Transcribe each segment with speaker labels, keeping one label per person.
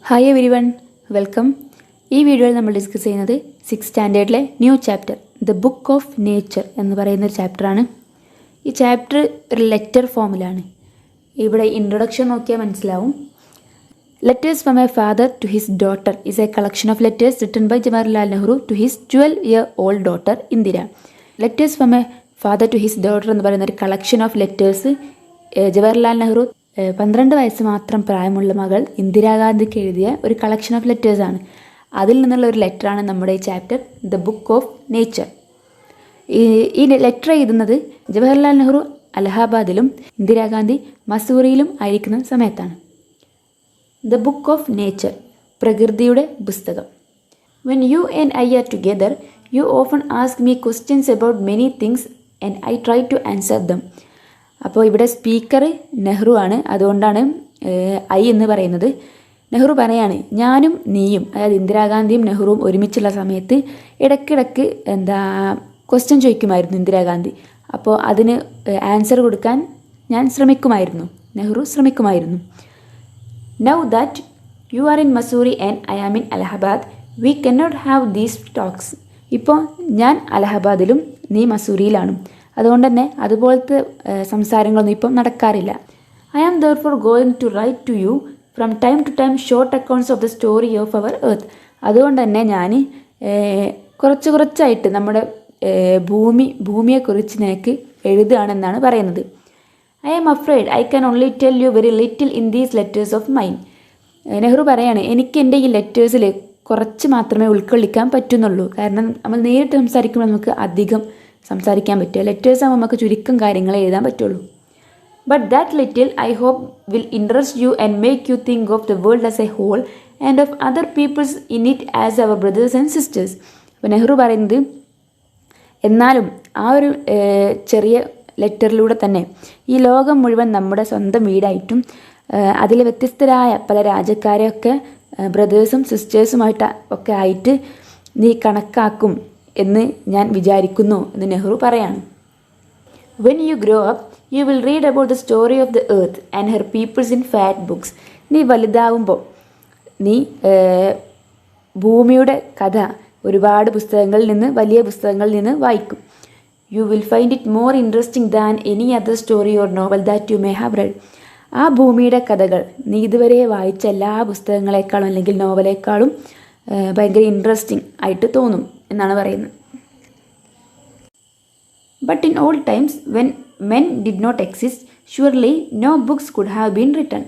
Speaker 1: Hi every one, welcome. ഈ വീഡിയോയിൽ നമ്മൾ ഡിസ്കസ് ചെയ്യുന്നത് 6th സ്റ്റാൻഡേർഡിലെ new chapter the book of nature എന്ന് പറയുന്നൊരു ചാപ്റ്ററാണ്. ഈ ചാപ്റ്റർ ഒരു ലെറ്റർ ഫോമിലാണ്. ഇവിടെ ഇൻട്രൊഡക്ഷൻ നോക്കിയാൽ മനസ്സിലാവും. Letters from a father to his daughter is a collection of letters written by Jawaharlal Nehru to his 12-year-old daughter Indira. Letters from a father to his daughter എന്ന് പറയുന്ന ഒരു collection of letters Jawaharlal Nehru 12 വയസ്സ് മാത്രം പ്രായമുള്ള മകൾ ഇന്ദിരാഗാന്ധിക്ക് എഴുതിയ ഒരു കളക്ഷൻ ഓഫ് ലെറ്റേഴ്സാണ്. അതിൽ നിന്നുള്ള ഒരു ലെറ്ററാണ് നമ്മുടെ ഈ chapter the book of nature. ഈ ലെറ്റർ എഴുതുന്നത് ജവഹർലാൽ നെഹ്റു അലഹാബാദിലും ഇന്ദിരാഗാന്ധി മസൂറിയിലും ആയിരിക്കുന്ന സമയത്താണ്. ദ ബുക്ക് ഓഫ് നേച്ചർ, പ്രകൃതിയുടെ പുസ്തകം. When you and I are together you often ask me questions about many things and I try to answer them. അപ്പോൾ ഇവിടെ സ്പീക്കർ നെഹ്റു ആണ്, അതുകൊണ്ടാണ് ഐ എന്ന് പറയുന്നത്. നെഹ്റു പറയാണ്, ഞാനും നീയും, അതായത് ഇന്ദിരാഗാന്ധിയും നെഹ്റുവും ഒരുമിച്ചുള്ള സമയത്ത് ഇടയ്ക്കിടയ്ക്ക് ക്വസ്റ്റ്യൻ ചോദിക്കുമായിരുന്നു ഇന്ദിരാഗാന്ധി. അപ്പോൾ അതിന് ആൻസർ കൊടുക്കാൻ ഞാൻ ശ്രമിക്കുമായിരുന്നു, നെഹ്റു ശ്രമിക്കുമായിരുന്നു. Now that you are in Mussoorie and I am in Allahabad we cannot have these talks. ഇപ്പോൾ ഞാൻ അലഹബാദിലും നീ മസൂറിയിലാണ്, അതുകൊണ്ട് തന്നെ അതുപോലത്തെ സംസാരങ്ങളൊന്നും ഇപ്പം നടക്കാറില്ല. I am therefore going to write to you from time to time short accounts of the story of our earth. അതുകൊണ്ട് തന്നെ ഞാൻ കുറച്ചായിട്ട് നമ്മുടെ ഭൂമിയെക്കുറിച്ച് നിനക്ക് എഴുതുകയാണെന്നാണ് പറയുന്നത്. I am afraid I can only tell you very little in these letters of mine. Nehru പറയാണ്, എനിക്ക് എൻ്റെ ഈ ലെറ്റേഴ്സിൽ കുറച്ച് മാത്രമേ ഉൾക്കൊള്ളിക്കാൻ പറ്റുന്നുള്ളൂ. കാരണം നമ്മൾ നേരിട്ട് സംസാരിക്കുമ്പോൾ നമുക്ക് അധികം സംസാരിക്കാൻ പറ്റുക, ലെറ്റേഴ്സ് ആകുമ്പോൾ നമുക്ക് ചുരുക്കം കാര്യങ്ങളെ എഴുതാൻ പറ്റുള്ളൂ. But that little I hope will interest you and make you think of the world as a whole and of other peoples in it as our brothers and sisters. അപ്പോൾ നെഹ്റു പറയുന്നത്, എന്നാലും ആ ഒരു ചെറിയ ലെറ്ററിലൂടെ തന്നെ ഈ ലോകം മുഴുവൻ നമ്മുടെ സ്വന്തം വീടായിട്ടും അതിൽ വ്യത്യസ്തരായ പല രാജ്യക്കാരെയൊക്കെ ബ്രദേഴ്സും സിസ്റ്റേഴ്സുമായിട്ട് ഒക്കെ ആയിട്ട് നീ കണക്കാക്കും എന്ന് ഞാൻ വിചാരിക്കുന്നു എന്ന് നെഹ്റു പറയാണ്. When you grow up you will read about the story of the earth and her peoples in fat books. നീ വലുതാവുമ്പോൾ നീ ഭൂമിയുടെ കഥ ഒരുപാട് പുസ്തകങ്ങളിൽ നിന്ന്, വലിയ പുസ്തകങ്ങളിൽ നിന്ന് വായിക്കും. You will find it more interesting than any other story or novel that you may have red. ആ ഭൂമിയുടെ കഥകൾ നീ ഇതുവരെ വായിച്ച എല്ലാ പുസ്തകങ്ങളെക്കാളും അല്ലെങ്കിൽ നോവലേക്കാളും ഭയങ്കര ഇൻട്രസ്റ്റിംഗ് ആയിട്ട് തോന്നും എന്നാണ് പറയുന്നത്. But in old times when men did not exist surely no books could have been written.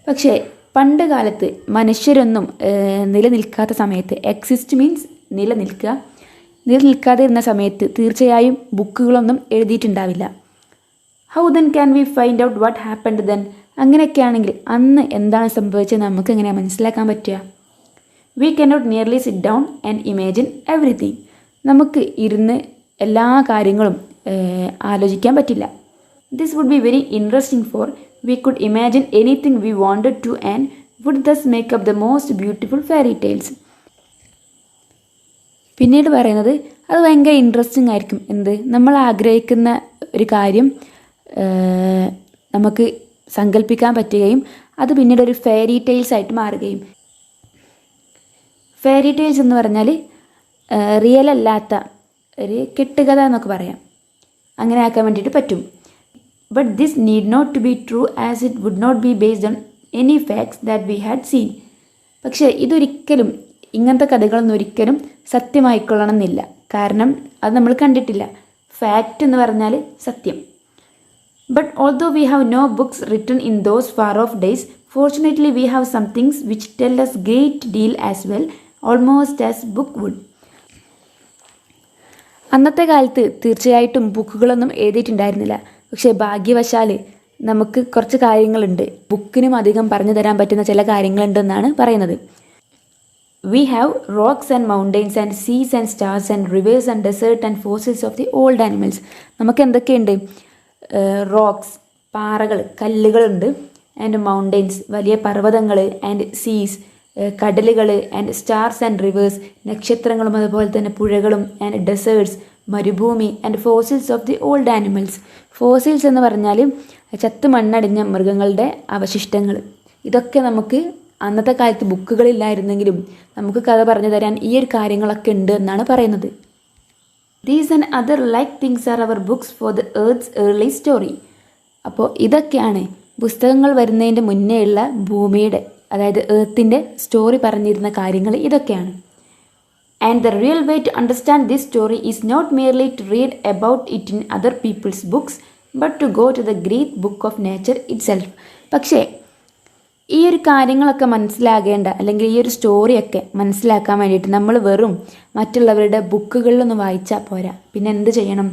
Speaker 1: പക്ഷേ പണ്ട് കാലത്ത് മനുഷ്യരൊന്നും നിലനിൽക്കാത്ത സമയത്ത്, എക്സിസ്റ്റ് മീൻസ് നിലനിൽക്കാതെ ഇരുന്ന സമയത്ത് തീർച്ചയായും ബുക്കുകളൊന്നും എഴുതിയിട്ടുണ്ടാവില്ല. How then can we find out what happened then? അങ്ങനെയൊക്കെയാണെങ്കിൽ അന്ന് എന്താണ് സംഭവിച്ചത് നമുക്ക് എങ്ങനെയാണ് മനസ്സിലാക്കാൻ പറ്റുക? We cannot nearly sit down and imagine everything. നമുക്ക് ഇരുന്ന് എല്ലാ കാര്യങ്ങളും ആലോചിക്കാൻ പറ്റില്ല. This would be very interesting for we could imagine anything we wanted to and would thus make up the most beautiful fairy tales. പിന്നീട് പറയുന്നത്, അത് ഭയങ്കര ഇൻട്രസ്റ്റിംഗ് ആയിരിക്കും. നമ്മൾ ആഗ്രഹിക്കുന്ന ഒരു കാര്യം നമുക്ക് സങ്കല്പിക്കാൻ പറ്റുകയും അത് പിന്നീട് ഒരു ഫെയറി ടെയിൽസ് ആയിട്ട് മാറുകയും. ഫെയറി ടെയിൽസ് എന്ന് പറഞ്ഞാൽ റിയൽ അല്ലാത്ത ഒരു കെട്ടുകഥ എന്നൊക്കെ പറയാം, അങ്ങനെ ആക്കാൻ വേണ്ടിയിട്ട് പറ്റും. But this need not to be true as it would not be based on any facts that we had seen. പക്ഷേ ഇതൊരിക്കലും, ഇങ്ങനത്തെ കഥകളൊന്നും ഒരിക്കലും സത്യമായിക്കൊള്ളണം എന്നില്ല, കാരണം അത് നമ്മൾ കണ്ടിട്ടില്ല. ഫാക്റ്റ് എന്ന് പറഞ്ഞാൽ സത്യം. But although we have no books written in those far off days, fortunately we have some things which tell us great deal as well, almost as book would. അന്നത്തെ കാലത്ത് തീർച്ചയായിട്ടും ബുക്കുകളൊന്നും എഴുതിയിട്ടുണ്ടായിരുന്നില്ല. പക്ഷേ ഭാഗ്യവശാൽ നമുക്ക് കുറച്ച് കാര്യങ്ങളുണ്ട്, ബുക്കിനും അധികം പറഞ്ഞു തരാൻ പറ്റുന്ന ചില കാര്യങ്ങളുണ്ടെന്നാണ് പറയുന്നത്. We have rocks and mountains and seas and stars and rivers and desert and fossils of the old animals. നമുക്ക് എന്തൊക്കെയുണ്ട്? റോക്സ്, പാറകൾ, കല്ലുകളുണ്ട്. ആൻഡ് മൗണ്ടെയ്ൻസ്, വലിയ പർവ്വതങ്ങൾ. ആൻഡ് സീസ്, കടലുകൾ. ആൻഡ് സ്റ്റാർസ് ആൻഡ് റിവേഴ്സ്, നക്ഷത്രങ്ങളും അതുപോലെ തന്നെ പുഴകളും. ആൻഡ് ഡെസേർട്സ്, മരുഭൂമി. And fossils of the old animals. Fossils എന്ന് പറഞ്ഞാൽ ചത്ത് മണ്ണടിഞ്ഞ മൃഗങ്ങളുടെ അവശിഷ്ടങ്ങൾ. ഇതൊക്കെ നമുക്ക് അന്നത്തെ കാലത്ത് ബുക്കുകളില്ലായിരുന്നെങ്കിലും നമുക്ക് കഥ പറഞ്ഞു തരാൻ ഈ ഒരു കാര്യങ്ങളൊക്കെ ഉണ്ട് എന്നാണ് പറയുന്നത്. These and other like things are our books for the earth's early story. അപ്പോൾ ഇതൊക്കെയാണ് പുസ്തകങ്ങൾ വരുന്നതിൻ്റെ മുന്നേ ഉള്ള ഭൂമിയുടെ, അതായത് എർത്തിൻ്റെ സ്റ്റോറി പറഞ്ഞിരുന്ന കാര്യങ്ങൾ ഇതൊക്കെയാണ്. And the real way to understand this story is not merely to read about it in other people's books, but to go to the great book of nature itself. പക്ഷേ ഈ ഒരു കാര്യങ്ങളൊക്കെ മനസ്സിലാകേണ്ട, അല്ലെങ്കിൽ ഈ ഒരു സ്റ്റോറിയൊക്കെ മനസ്സിലാക്കാൻ വേണ്ടിയിട്ട് നമ്മൾ വെറും മറ്റുള്ളവരുടെ ബുക്കുകളിലൊന്നും വായിച്ചാൽ പോരാ. പിന്നെ എന്ത് ചെയ്യണം?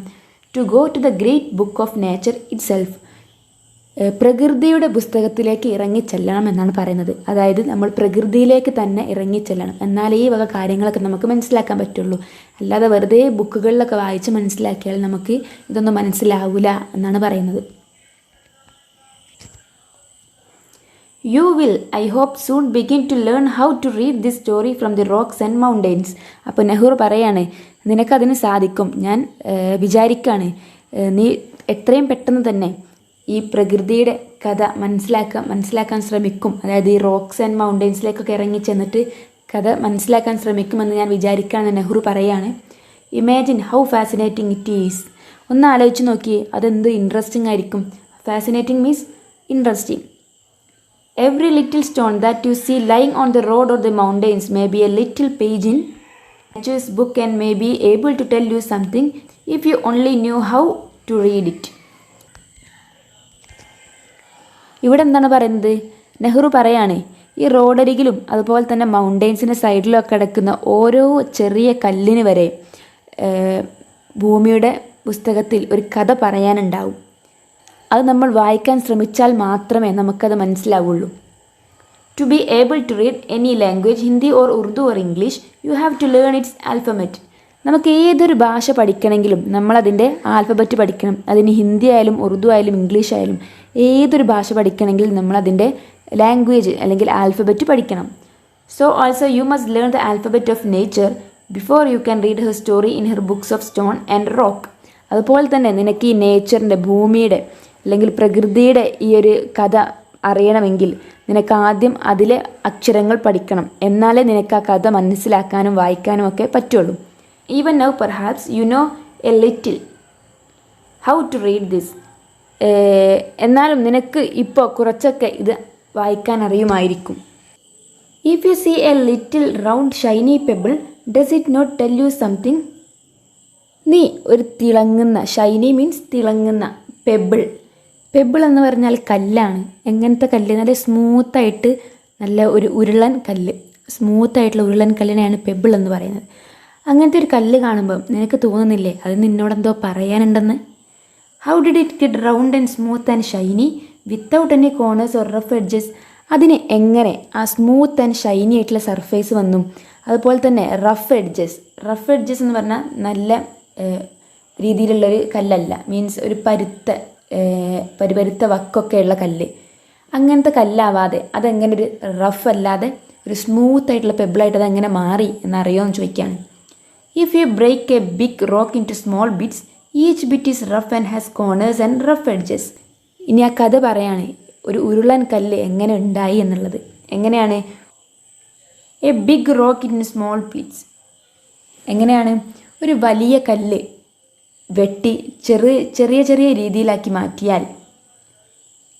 Speaker 1: To go to the great book of nature itself. പ്രകൃതിയുടെ പുസ്തകത്തിലേക്ക് ഇറങ്ങിച്ചെല്ലണം എന്നാണ് പറയുന്നത്. അതായത് നമ്മൾ പ്രകൃതിയിലേക്ക് തന്നെ ഇറങ്ങിച്ചെല്ലണം, എന്നാലേ ഈ വക കാര്യങ്ങളൊക്കെ നമുക്ക് മനസ്സിലാക്കാൻ പറ്റുള്ളൂ. അല്ലാതെ വെറുതെ ബുക്കുകളിലൊക്കെ വായിച്ച് മനസ്സിലാക്കിയാൽ നമുക്ക് ഇതൊന്നും മനസ്സിലാവില്ല എന്നാണ് പറയുന്നത്. You will, I hope, soon begin to learn how to read this story from the rocks and mountains. അപ്പോൾ നെഹ്റു പറയാണ്, നിനക്കതിന് സാധിക്കും. ഞാൻ വിചാരിക്കുകയാണ് നീ എത്രയും പെട്ടെന്ന് തന്നെ ഈ പ്രകൃതിയുടെ കഥ മനസ്സിലാക്കാൻ ശ്രമിക്കും. അതായത് ഈ റോക്സ് ആൻഡ് മൗണ്ടെയ്ൻസിലേക്കൊക്കെ ഇറങ്ങി ചെന്നിട്ട് കഥ മനസ്സിലാക്കാൻ ശ്രമിക്കുമെന്ന് ഞാൻ വിചാരിക്കുകയാണെന്ന് നെഹ്റു പറയാണ്. Imagine how fascinating it is. ഒന്ന് ആലോചിച്ച് നോക്കിയേ, അതെന്ത് ഇൻട്രസ്റ്റിംഗ് ആയിരിക്കും. Fascinating means interesting. Every little stone that you see lying on the road or the mountains may be a little page in nature's book and may be able to tell you something if you only knew how to read it. ഇവിടെ എന്താണ് പറയുന്നത്? നെഹ്റു പറയാണ്, ഈ റോഡരികിലും അതുപോലെ തന്നെ മൗണ്ടെയ്ൻസിൻ്റെ സൈഡിലൊക്കെ കിടക്കുന്ന ഓരോ ചെറിയ കല്ലിന് വരെ ഭൂമിയുടെ പുസ്തകത്തിൽ ഒരു കഥ പറയാനുണ്ടാവും. അത് നമ്മൾ വായിക്കാൻ ശ്രമിച്ചാൽ മാത്രമേ നമുക്കത് മനസ്സിലാവുള്ളൂ. To be able to read any language, Hindi or Urdu or English, you have to learn its alphabet. നമുക്ക് ഏതൊരു ഭാഷ പഠിക്കണമെങ്കിലും നമ്മളതിൻ്റെ ആൽഫബറ്റ് പഠിക്കണം. അതിന് ഹിന്ദി ആയാലും ഉറുദു ആയാലും ഇംഗ്ലീഷ് ആയാലും ഏതൊരു ഭാഷ പഠിക്കണമെങ്കിൽ നമ്മളതിൻ്റെ ലാംഗ്വേജ് അല്ലെങ്കിൽ ആൽഫബറ്റ് പഠിക്കണം. So also you must learn the alphabet of nature before you can read her story in her books of stone and rock. അതുപോലെ തന്നെ നിനക്ക് ഈ നേച്ചറിൻ്റെ, ഭൂമിയുടെ അല്ലെങ്കിൽ പ്രകൃതിയുടെ ഈ ഒരു കഥ അറിയണമെങ്കിൽ നിനക്ക് ആദ്യം അതിലെ അക്ഷരങ്ങൾ പഠിക്കണം. എന്നാലേ നിനക്ക് ആ കഥ മനസ്സിലാക്കാനും വായിക്കാനും ഒക്കെ പറ്റുള്ളൂ. Even now perhaps you know a little how to read this. എന്നാലും നിനക്ക് ഇപ്പോൾ കുറച്ചൊക്കെ ഇത് വായിക്കാൻ അറിയുമായിരിക്കും. If you see a little round shiny pebble does it not tell you something. നീ ഒരു തിളങ്ങുന്ന, ഷൈനി മീൻസ് തിളങ്ങുന്ന, പെബിൾ എന്ന് പറഞ്ഞാൽ കല്ലാണ്. എങ്ങനത്തെ കല്ല്? നല്ല സ്മൂത്തായിട്ട് നല്ല ഒരു ഉരുളൻ കല്ല്, സ്മൂത്തായിട്ടുള്ള ഉരുളൻ കല്ലിനെയാണ് പെബിൾ എന്ന് പറയുന്നത്. അങ്ങനത്തെ ഒരു കല്ല് കാണുമ്പം നിനക്ക് തോന്നുന്നില്ലേ അത് നിന്നോടെന്തോ പറയാനുണ്ടെന്ന്? How did it get round and smooth and shiny without any corners or rough edges. അതിന് എങ്ങനെ ആ സ്മൂത്ത് ആൻഡ് ഷൈനി ആയിട്ടുള്ള സർഫേസ് വന്നു? അതുപോലെ തന്നെ റഫ് എഡ്ജസ് എന്ന് പറഞ്ഞാൽ നല്ല രീതിയിലുള്ളൊരു കല്ലല്ല, മീൻസ് ഒരു പരുപരുത്ത വക്കൊക്കെയുള്ള കല്ല്. അങ്ങനത്തെ കല്ലാവാതെ അതെങ്ങനെ ഒരു റഫ് അല്ലാതെ ഒരു സ്മൂത്ത് ആയിട്ടുള്ള പെബിളായിട്ട് അതെങ്ങനെ മാറി എന്നറിയോ എന്ന് ചോദിക്കുകയാണ്. If you break a big rock into small bits each bit is rough and has corners and rough edges. ഇനി ആ കഥ പറയാണ് ഒരു ഉരുളൻ കല്ല് എങ്ങനെ ഉണ്ടായി എന്നുള്ളത്. എങ്ങനെയാണ്? A big rock in small bits. എങ്ങനെയാണ്? ഒരു വലിയ കല്ല് വെട്ടി ചെറിയ രീതിയിലാക്കി മാറ്റിയാൽ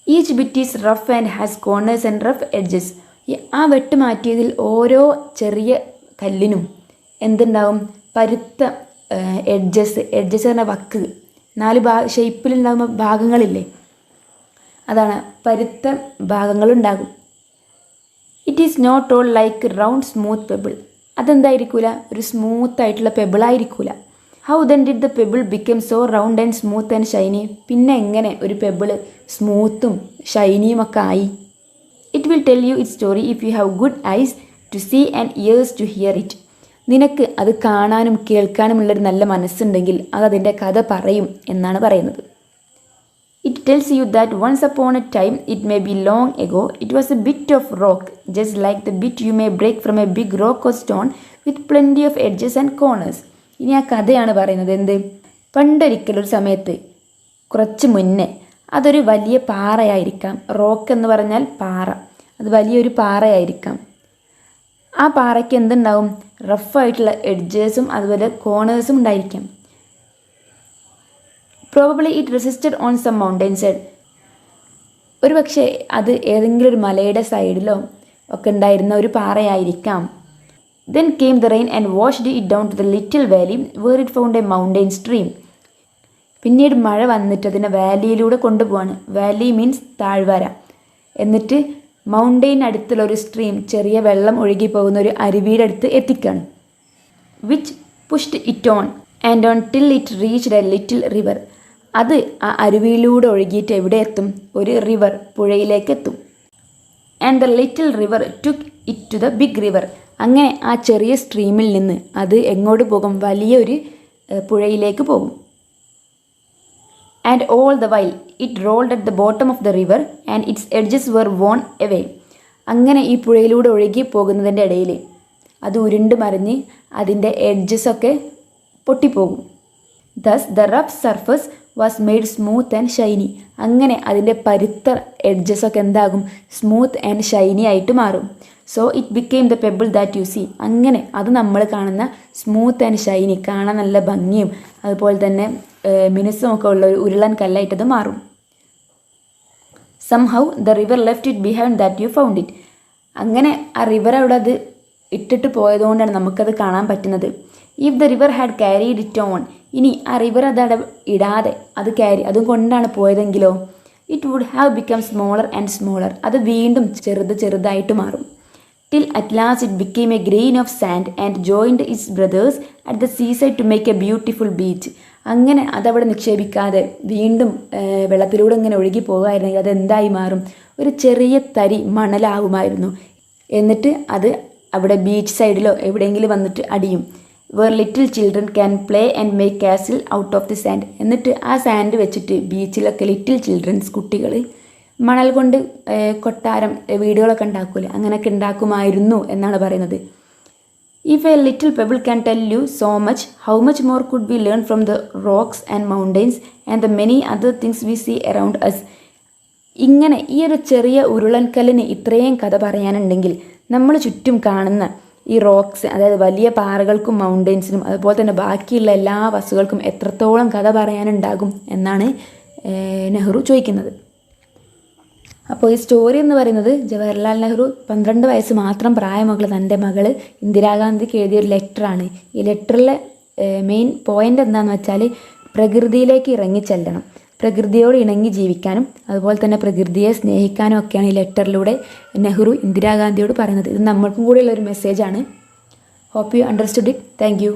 Speaker 1: each bit is rough and has corners and rough edges. ആ വെട്ട് മാറ്റിയതിൽ ഓരോ ചെറിയ കല്ലിനും എന്തുണ്ടാവും? പരുത്ത എഡ്ജസ് പറഞ്ഞ വക്ക്, 4 ഷേപ്പിലുണ്ടാകുന്ന ഭാഗങ്ങളില്ലേ, അതാണ് പരുത്ത ഭാഗങ്ങളുണ്ടാകും. It is not all like round smooth pebble. അതെന്തായിരിക്കൂല? ഒരു സ്മൂത്തായിട്ടുള്ള പെബിളായിരിക്കൂല. How then did the pebble become so round and smooth and shiny. പിന്നെ എങ്ങനെ ഒരു പെബിള് സ്മൂത്തും ഷൈനിയും ഒക്കെ ആയി? It will tell you it story if you have good eyes to see and ears to hear it. നിനക്ക് അത് കാണാനും കേൾക്കാനുമുള്ളൊരു നല്ല മനസ്സുണ്ടെങ്കിൽ അതതിൻ്റെ കഥ പറയും എന്നാണ് പറയുന്നത്. It tells you that once upon a time, it may be long ago, it was a bit of rock, just like the bit you may break from a big rock or stone with plenty of edges and corners. ഇനി ആ കഥയാണ് പറയുന്നത്. എന്ത്? പണ്ടൊരിക്കലൊരു സമയത്ത്, കുറച്ച് മുന്നേ, അതൊരു വലിയ പാറയായിരിക്കാം. റോക്ക് എന്ന് പറഞ്ഞാൽ പാറ. അത് വലിയൊരു പാറയായിരിക്കാം. ആ പാറയ്ക്ക് എന്തുണ്ടാവും? റഫായിട്ടുള്ള എഡ്ജേഴ്സും അതുപോലെ കോണേഴ്സും ഉണ്ടായിരിക്കാം. Probably it resisted on some mountain side. ഒരു പക്ഷേ അത് ഏതെങ്കിലും ഒരു മലയുടെ സൈഡിലോ ഒക്കെ ഉണ്ടായിരുന്ന ഒരു പാറയായിരിക്കാം. Then came the rain and washed it down to the little valley where it found a mountain stream. പിന്നീട് മഴ വന്നിട്ട് അതിനെ വാലിയിലൂടെ കൊണ്ടുപോവാണ്. വാലി മീൻസ് താഴ്വര. എന്നിട്ട് മൗണ്ടെയിൻ അടുത്തുള്ള ഒരു സ്ട്രീം, ചെറിയ വെള്ളം ഒഴുകി പോകുന്ന ഒരു അരുവിയുടെ അടുത്ത് എത്തിക്കുകയാണ്. Which pushed it on and on till it reached A little river. അത് ആ അരുവിയിലൂടെ ഒഴുകിയിട്ട് എവിടെ എത്തും? ഒരു റിവർ, പുഴയിലേക്ക് എത്തും. And the little river took it to the big river. അങ്ങനെ ആ ചെറിയ സ്ട്രീമിൽ നിന്ന് അത് എങ്ങോട്ട് പോകും? വലിയൊരു പുഴയിലേക്ക് പോകും. And all the while it rolled at the bottom of the river and its edges were worn away. അങ്ങനെ ഈ പുഴയിലൂടെ ഒഴുകി പോകുന്നതിൻ്റെ ഇടയിൽ അത് ഉരുണ്ട് മറിഞ്ഞ് അതിൻ്റെ എഡ്ജസൊക്കെ പൊട്ടിപ്പോകും. Thus the rough surface was made smooth and shiny. അങ്ങനെ അതിൻ്റെ പരുത്ത എഡ്ജസൊക്കെ എന്താകും? സ്മൂത്ത് ആൻഡ് ഷൈനി ആയിട്ട് മാറും. So it became the pebble that you see. അങ്ങനെ അത് നമ്മൾ കാണുന്ന സ്മൂത്ത് ആൻഡ് ഷൈനി, കാണാൻ നല്ല ഭംഗിയും അതുപോലെ തന്നെ മിനുസും ഒക്കെ ഉള്ള ഒരു ഉരുളൻ കല്ലായിട്ടത് മാറും. Somehow the river left it behind that you found it. അങ്ങനെ ആ റിവർ അവിടെ അത് ഇട്ടിട്ട് പോയതുകൊണ്ടാണ് നമുക്കത് കാണാൻ പറ്റുന്നത്. If the river had carried it on. ഇനി ആ റിവർ അതവിടെ ഇടാതെ അതും കൊണ്ടാണ് പോയതെങ്കിലോ? It would have become smaller and smaller. അത് വീണ്ടും ചെറുതായിട്ട് മാറും. till at last it became a grain of sand and joined its brothers at the seaside to make a beautiful beach. അങ്ങനെ അതവിടെ നിക്ഷേപിക്കാതെ വീണ്ടും വെള്ളത്തിലൂടെ ഇങ്ങനെ ഒഴുകി പോകുമായിരുന്നെങ്കിൽ അതെന്തായി മാറും? ഒരു ചെറിയ തരി മണലാകുമായിരുന്നു. എന്നിട്ട് അത് അവിടെ ബീച്ച് സൈഡിലോ എവിടെയെങ്കിലും വന്നിട്ട് അടിയും. Where little children can play and make castle out of the sand. എന്നിട്ട് ആ സാൻഡ് വെച്ചിട്ട് ബീച്ചിലൊക്കെ ലിറ്റിൽ ചിൽഡ്രൻസ്, കുട്ടികൾ മണൽ കൊണ്ട് കൊട്ടാരം, വീടുകളൊക്കെ ഉണ്ടാക്കൂലേ, അങ്ങനെയൊക്കെ ഉണ്ടാക്കുമായിരുന്നു എന്നാണ് പറയുന്നത്. If a little pebble can tell you so much, how much more could be learn from the rocks and mountains and the many other things we see around us. ഇങ്ങനെ ഈ ഒരു ചെറിയ ഉരുളൻകല്ലിന് ഇത്രയും കഥ പറയാനുണ്ടെങ്കിൽ നമ്മൾ ചുറ്റും കാണുന്ന ഈ റോക്സ്, അതായത് വലിയ പാറകൾക്കും മൗണ്ടെയ്ൻസിനും അതുപോലെ തന്നെ ബാക്കിയുള്ള എല്ലാ വസ്തുക്കൾക്കും എത്രത്തോളം കഥ പറയാനുണ്ടാകും എന്നാണ് നെഹ്റു ചോദിക്കുന്നത്. അപ്പോൾ ഈ സ്റ്റോറി എന്ന് പറയുന്നത് ജവഹർലാൽ നെഹ്റു 12 വയസ്സ് മാത്രം പ്രായമുള്ള തൻ്റെ മകൾ ഇന്ദിരാഗാന്ധിക്ക് എഴുതിയൊരു ലെറ്ററാണ്. ഈ ലെറ്ററിലെ മെയിൻ പോയിൻ്റ് എന്താണെന്ന് വെച്ചാൽ പ്രകൃതിയിലേക്ക് ഇറങ്ങിച്ചെല്ലണം, പ്രകൃതിയോട് ഇണങ്ങി ജീവിക്കാനും അതുപോലെ തന്നെ പ്രകൃതിയെ സ്നേഹിക്കാനും ഒക്കെയാണ് ഈ ലെറ്ററിലൂടെ നെഹ്റു ഇന്ദിരാഗാന്ധിയോട് പറയുന്നത്. ഇത് നമ്മൾക്കും കൂടെയുള്ളൊരു മെസ്സേജാണ്. Hope you understood it. Thank U.